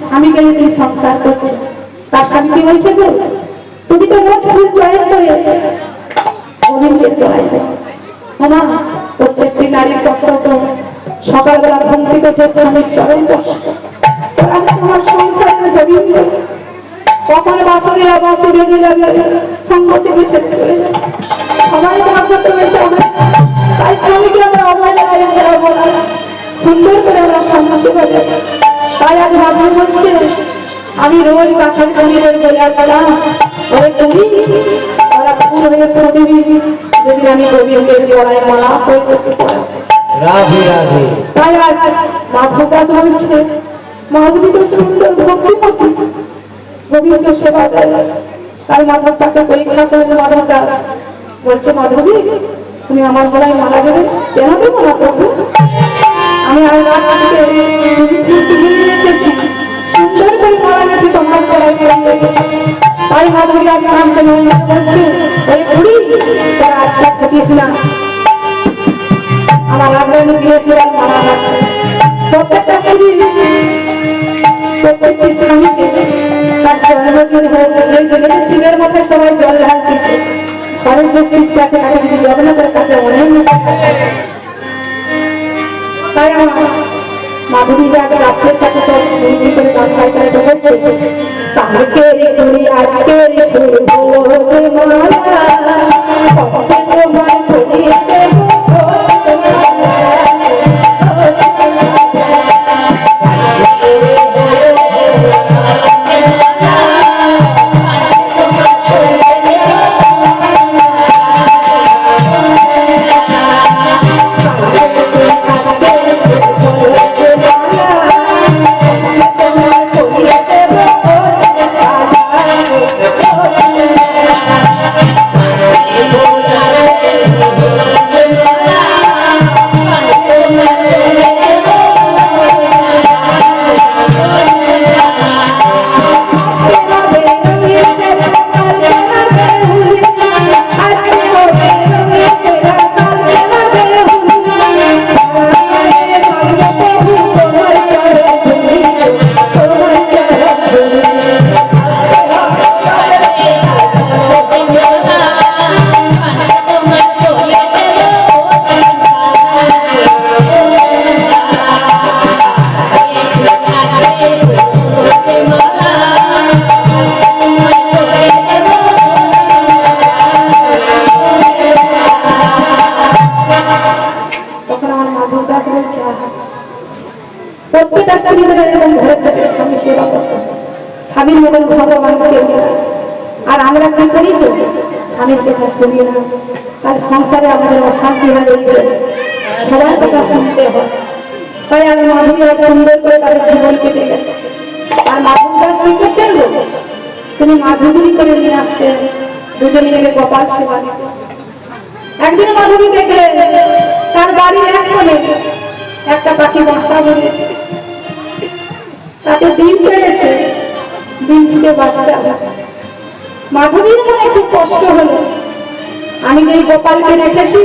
স্বামীকে তুমি সংসার করছো, তার স্বামী কি বলছে গো, তুমি তো রোজ ফুল চয়ন করে গোবিন্দের তোলায় দেয়। মা, প্রত্যেকটি নারীর কর্তব্য সকালবেলা ঘুম থেকে উঠে স্বামীর চরণ দর্শন করা। তোমার সংসারের গোবিন্দ কখন বাসরে আবাসে বেঁধে যাবে, সঙ্গ থেকে ছেড়ে চলে যাবে, সবাই মাথাতে হইতে হবে। তাই স্বামীকে আমরা অবহেলা বলা সুন্দর করে আমরা সম্মতি বলে। তাই আজ মাধব হচ্ছে, আমি রোজ কাছের কবিদের বলে আসলাম, ওরে কবি ওরা পূর্বের প্রতিদিন যদি আমি গোবিন্দের গলায় মালা করে করতে পারি। তাই আজ মাধব দাস বলছে, মাধবী তো সুন্দর ভক্তিমতী, গোবিন্দ সেবা দেয়। তাই মাধব তাকে পরীক্ষা করেন। মাধব দাস বলছে, মাধবী তুমি আমার গলায় মালা দেবে? কেন দেবো না প্রভু, আমি আর রাত থেকে এসেছি, সুন্দর করে মালা গেছি তোমার গলায়। তাই মাধবী আজ কাঁদছে, বলছে, ওরে বুড়ি তারা আজকাল থাকিস না, আমার আগ্রহ দিয়েছিলাম মালা রাখতে। প্রত্যেকটা স্ত্রী প্রত্যেকটি স্বামীকে তার জন্মদিন হয়েছে, এই দিনে শিবের মধ্যে সবাই জল ঢালতেছে, কারণ যে শিবকে আছে তাকে যদি জগন্নাথের কাছে অনেক। তাই আমার মাধবী আগে গাছের কাছে সব বন্দি করে গাছ পাইকারে ঢুকেছে, তাকে ফুলি আজকে প্রত্যেকটা স্ত্রীদের এরকম ঘরে থেকে স্বামী সেবা করতে, স্বামীর মতন ভগবান কেউ। আর আমরা কি করি তো স্বামীর কথা শুনি না, তার সংসারে আমাদের অশান্তি হয়ে রয়েছে, সবার কথা শুনতে হয়। তাই আমি মাধবীরা সুন্দর করে তাদের জীবন কেটে যাচ্ছে। আর মাধব দাস কি করতেন, তিনি মাধবী করে নিয়ে আসতেন, দুজনে মিলে গোপাল সেবা দিতেন। একদিন মাধবী দেখলেন তার বাড়ির এক কোণে একটা পাখি বাসা বেঁধেছে, তাতে ডিম পেড়েছে, ডিম থেকে বাচ্চা। মাধবীর মনে খুব কষ্ট হলো, আমি যে গোপালকে রেখেছি,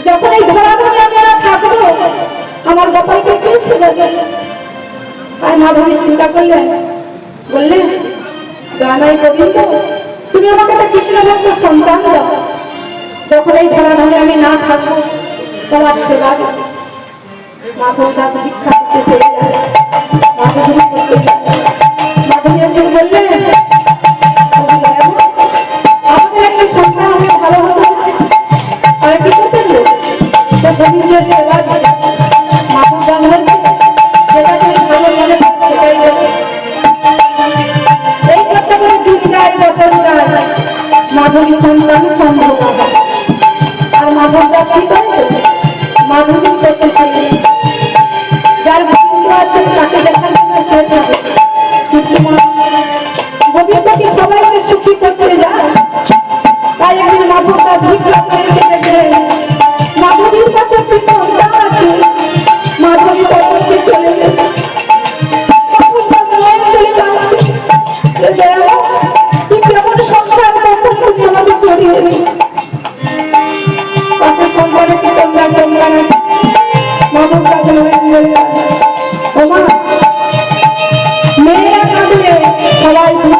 যখন এই ঘোড়া ধরে আমরা থাকবো আমার গোপালকে কে সেবা দেবে? আর মাধবী চিন্তা করলেন, বললেন, গানাই গোবিন্দ তুমি আমাকে একটা কৃষ্ণ ভক্ত সন্তান দাও, যখন এই ঘোড়া ধরে আমি না থাকবো তোমার সেবা দেবে। মাধব দাস ভিক্ষা করতে চলে গেল। মাধবী একদিন বললেন, আমাদের একটি সন্তান অনেক ভালো হতো, আর কি করতেন গোবিন্দের সেবা দিতে। মাধব দাস যেটা তুমি ভালো মনে সেটাই দেবে। এই করতে করে দিন যায়, বছর যায়, মাধবী সন্তান সম্ভব হয়। আর মাধব দাস কি করে মাধবী করতে চাই, যার বন্ধু আছে তাকে দেখার জন্য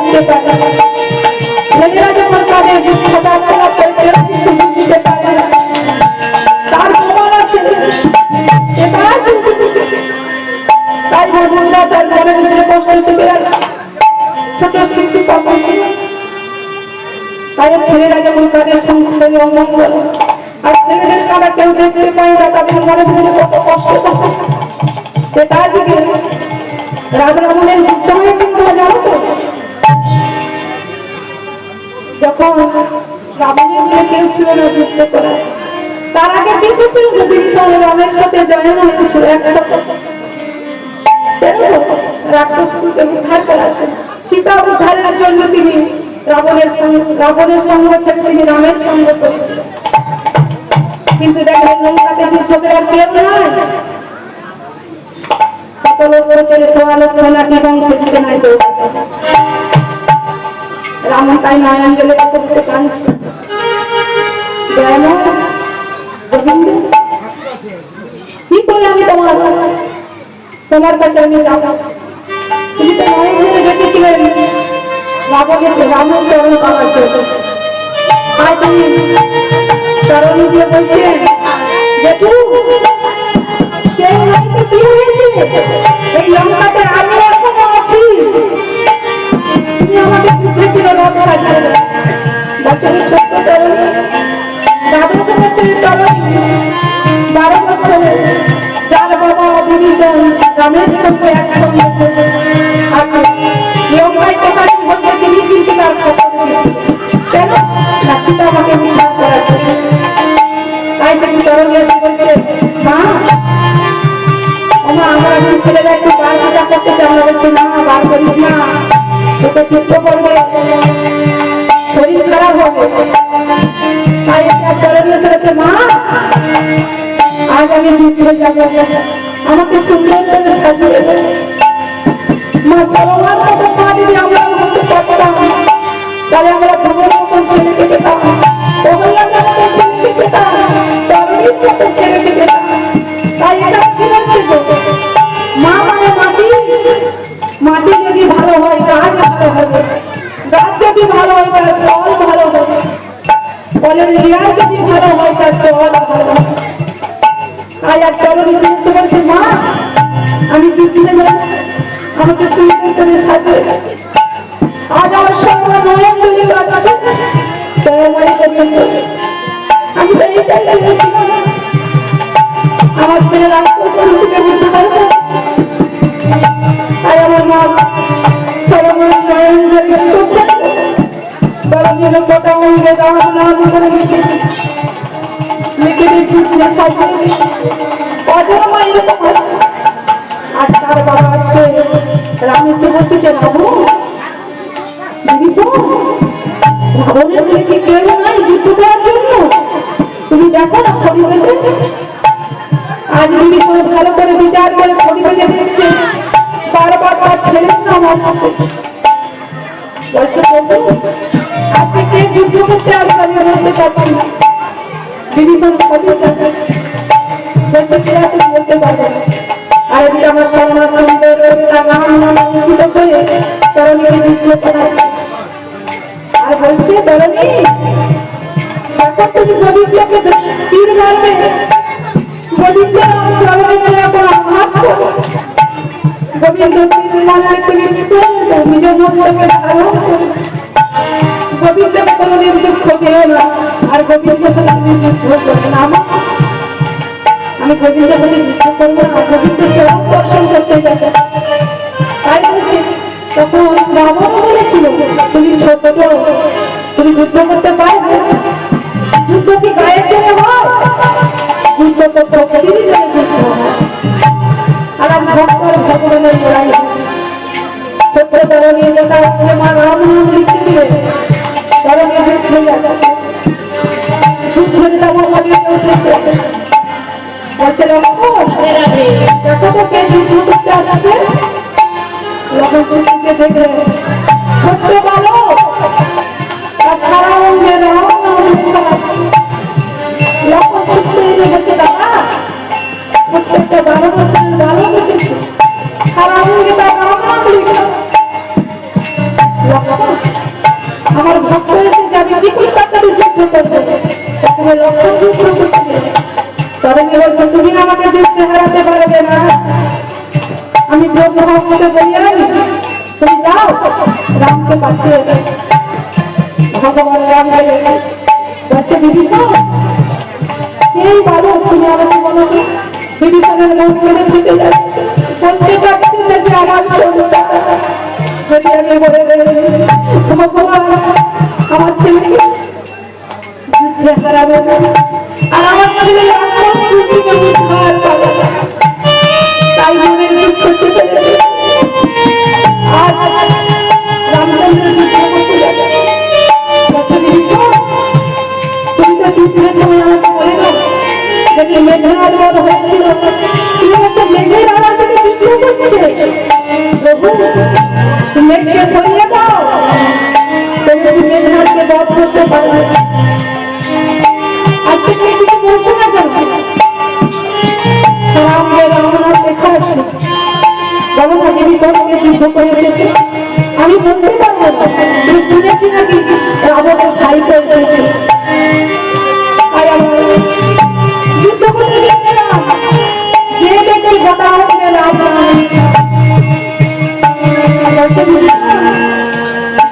বুঝতে পারে না। ছেলেরা যখন তাদের খাতা খারাপ করে কিন্তু বুঝতে পারে না। তার প্রমাণ আছে, তাই বন্ধুরা তার মনের ভিতরে কষ্ট চেপে রাখে। ছোট শিশু পাশে ছিল, তাই ছেলেরা যখন তাদের সংসারে অমঙ্গল আর ছেলেদের কারা কেউ দেখতে পায় না, তাদের মনের ভিতরে কত কষ্ট থাকে। সেটা যুগে রাম রাবণের যুদ্ধ হয়েছিল জানো তো? যখন রাবণের বলে কেউ ছিল না যুদ্ধ করা, তার আগে কিন্তু ছিল বিভীষণ রামের সাথে জয়েন হয়েছিল একসাথে রাক্ষসকে উদ্ধার করার জন্য। সীতা উদ্ধারের জন্য তিনি রাবণের সঙ্গ ছেড়ে তিনি রামের সঙ্গ করেছিলেন। কিন্তু দেখেন লঙ্কাতে যুদ্ধ করার কেউ নয়, সকল ছেলে সোয়ালক্ষ নাকি বংশে দিতে নাই তো রাম তাই নয়ন জলে বসে বসে কাঁদছে। গোবিন্দ কি করে আমি তোমার কাছে আমি যাবো? তিনি তো নয়ন জলে দেখেছিলেন রাবণের রামের চরণ পাওয়ার জন্য। আজ আমি চরণ দিয়ে বলছেন জেঠু কেউ নয়তো কি হয়েছে? এই লঙ্কাতে আমি এখনো আছি, তুমি আমাকে যুদ্ধে ছিল রথ সাজিয়ে দাও। বছরের ছোট্ট তরুণী, 12 বছরের তরুণী, 12 বছরের, যার বাবা বিভীষণ রামের সঙ্গে একসঙ্গে আছে। লঙ্কায় কোথায় বলতে তিনি কিন্তু তার খবর কেন না সীতা আমাকে উদ্ধার করার জন্য। তাই সেটি তরুণী এসে বলছে, মা আমার ছেলেরা একটু বার পূজা করতে চান। বলছে না বার করিস না, তোকে যুদ্ধ করবে, শরীর খারাপ হবে। তাই একটা তরুণী এসে বলছে, মা আজ আমি যুদ্ধে যাবো, আমাকে সুন্দর করে সাজিয়ে দেবে। মা সবার মতো মা যদি আমরা হতে পারতাম, তাহলে আমরা ভ্রমণ মতন ছেলেকে পেতাম, প্রবল্লার মতন ছেলেকে পেতাম, তরুণীর মতন ছেলেকে পেতাম। তাই এটা কি হচ্ছে তো মা মানে মাটি, মাটি যদি ভালো হয় গাছ ভালো হবে, গাছ যদি ভালো হয় তার ফল ভালো হবে, ফলের লেয়ার যদি ভালো হয় তার জল ভালো হবে। তাই আর তরুণী বলছে, মা আমি যুদ্ধে যাব, আমাকে সুন্দর করে সাজিয়ে দেবে। আজ আমার সঙ্গে নয়ন জলি আছে, আমি তো এইটাই চেয়েছিলাম আমার ছেলে রাক্ষসকে বুঝতে পারবে। তাই আমার মা সরবর নয়ন জলি করছে, তরুণীর গোটা অঙ্গে রাম নাম করে লিখে লিখে যুদ্ধে সাজিয়ে অজন্মা এরকম আছে। আর তার বাবা আজকে রাম এসে বলতেছে, রাবণের বলে কি কেউ নাই যুদ্ধ করার জন্য, তুমি দেখো না খড়ি বেঁধে। আজ বিভীষণ ভালো করে বিচার করে খড়ি বেঁধে দিচ্ছে, বারবার তার ছেলের নাম আসছে। বলছে আজকে কে যুদ্ধ করতে আসবে আমি বলতে পারছি না। বিভীষণ খবর বলছে কে আসে বলতে পারবে না। আর এদিকে আমার সামনা সুন্দর তার নাম অঙ্কিত করে তরুণীকে যুদ্ধ করাচ্ছে। আর বলছে তরুণী দেখো তুমি গোবিন্দকে তীর মারবে, গোবিন্দ তরুণীকে এখন আঘাত করো। গোবিন্দ তীর মারলে তুমি নিজের মস্তকে ধারণ করো। গোবিন্দকে তরুণীর দুঃখ দিও না, আর গোবিন্দের সাথে তুমি যুদ্ধ করবে না। আমি গোবিন্দের সাথে যুদ্ধ করবো না, গোবিন্দের চরম দর্শন করতে যাচ্ছে। তাই বলছি তখন রাবণ বলেছিল, তুমি ছোট, তুমি যুদ্ধ করতে পারবে? যুদ্ধ কি গায়ের জন্য হয়? যুদ্ধ তো প্রকৃতির জন্য যুদ্ধ হয়। আর ভক্তর ভগবানের লড়াই। ছোট্ট তরুণী যেটা মা রাম নাম লিখে দিলে তরুণী যুদ্ধে যাচ্ছে, যুদ্ধের দাবা মারিয়ে উঠেছে। বলছে দেখো তো কে যুদ্ধ করতে আসছে। লবণ ছুটিতে দেখে ছোট্ট বালক সারা অঙ্গে রাম নাম লেখা আছে। লবণ ছুটতে বলছে দাদা ছোট্ট একটা 12 বছরের বালক এসেছে, সারা অঙ্গে তার রাম নাম লেখা। লক্ষ্য যখন যুদ্ধ করছে তরঙ্গি বলছে তুমি আমাকে যুদ্ধে হারাতে পারবে না, আমি ব্রহ্মাস্ত্র বলিয়াই তুমি যাও রামকে পাঠিয়ে দাও। ভগবান রাম বলছে বিভীষণ এই বাবু তুমি আমাকে বলো। বিভীষণের মন কেঁদে ফেটে যাচ্ছে, বলতে পারছে না যে আমার সন্তান যদি আমি বলে ভগবান আমার ছেলেকে যুদ্ধে হারাবে না, আর আমার ছেলে রাক্ষস থেকে উদ্ধার পাবে না, তাই মনের দুঃখ চেপে দেবে। আর রামচন্দ্র যুদ্ধ করতে যাবে, তুমি তো যুদ্ধের সময় আমাকে বলে দাও যদি মেঘের আলোর হয়েছিল, তুমি হচ্ছে মেঘের আলো থেকে যুদ্ধ করছে, প্রভু মেঘকে সরিয়ে দাও, তুমি মেঘনাথকে বধ করতে পারবে। আজকে তুমি কিছু বলছো না কেন? রামকে রামনাথ লেখা আছে, বলো না বিভীষণকে যুদ্ধ করে এসেছে। আমি বলতে পারবো না, তুমি শুনেছি নাকি রাবণের ভাই করেছে, তাই আমার যুদ্ধ করতে গেছিলাম, যে দেখছি গোটা হচ্ছে রাম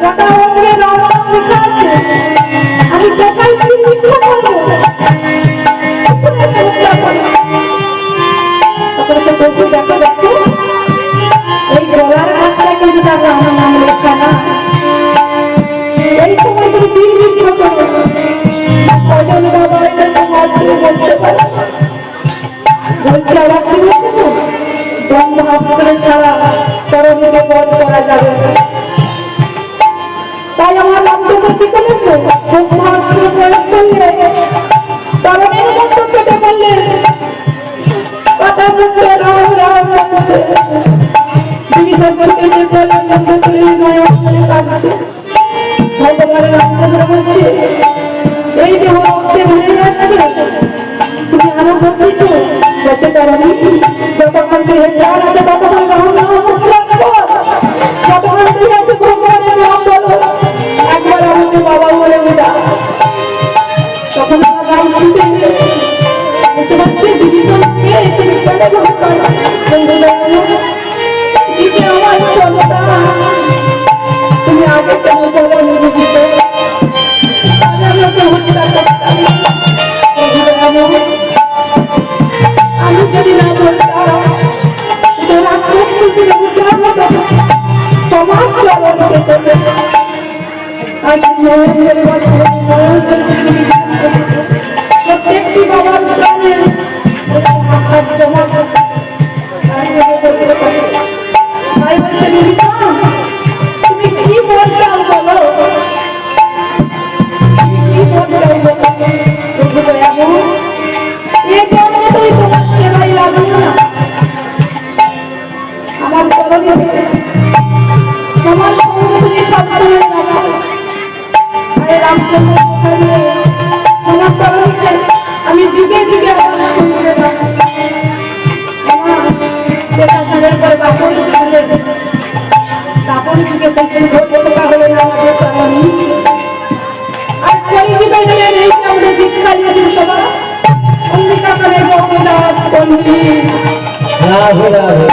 গোটা হচ্ছে রাম লেখা আছে, আমি কোথায় কি লিখতে পারবো? দেখো দেখো এই গলার কাজটা কিন্তু দেখো আমার নাম লেখা না, এই সময় তুমি দিন বিক্রি করো কজন বাবা এটা তোমার ছেলে বলতে পারে বলছে আবার কি বলছে তো ব্রহ্মাস্ত্র ছাড়া তরণীকে বধ করা যাবে না। তাই আমার রামচন্দ্র কি করলেন তো ব্রহ্মাস্ত্র প্রয়োগ করলে তরণীর মতো কেটে ফেললেন, কথা বলতে রাম রাম বলছে বিভীষণ বলতে যে বলেন কাঁদছে। ভগবান রামচন্দ্র বলছে এই দেহ রক্তে ভরে যাচ্ছে, তুমি আরো বলতেছ বলছে তরণী যতক্ষণ দেহের প্রাণ আছে ততক্ষণ রাম রাম যতক্ষণ দেহে আছে ভগবানের নাম বলো, একবার আমাকে বাবা বলে উঠা। তখন রাম ছুটে বুঝতে পারছে বিভীষণকে তুমি কেন ভয় করো, আমার সন্তান তুমি আগে কেন বলো বিভীষণ আমি যদি না বলতাম তোমার চরণ পেতে আজ নরেন্দ্রের বছর প্রত্যেকটি বাবার প্রাণের হাত জমা তাই বলছে বিভীষণ তুমি কি বলতাম বলো, কি বলতাম বলো এ জন্মতেই তোমার সেবাই লাগবে না, আমার তরণী তোমার সঙ্গে তুমি সবসময় রাখো। আরে রামচন্দ্র তোমার তরণীকে আমি যুগে যুগে আমার সঙ্গে রাখো। পরে বাপন তাপন যুগে সেটা হলে আমাদের তরণী, আর কই যুগে এই আমাদের দীক্ষা নিয়েছেন সবাই অম্বিকা করে বনদাস পন্ডিত রাধে রাধে।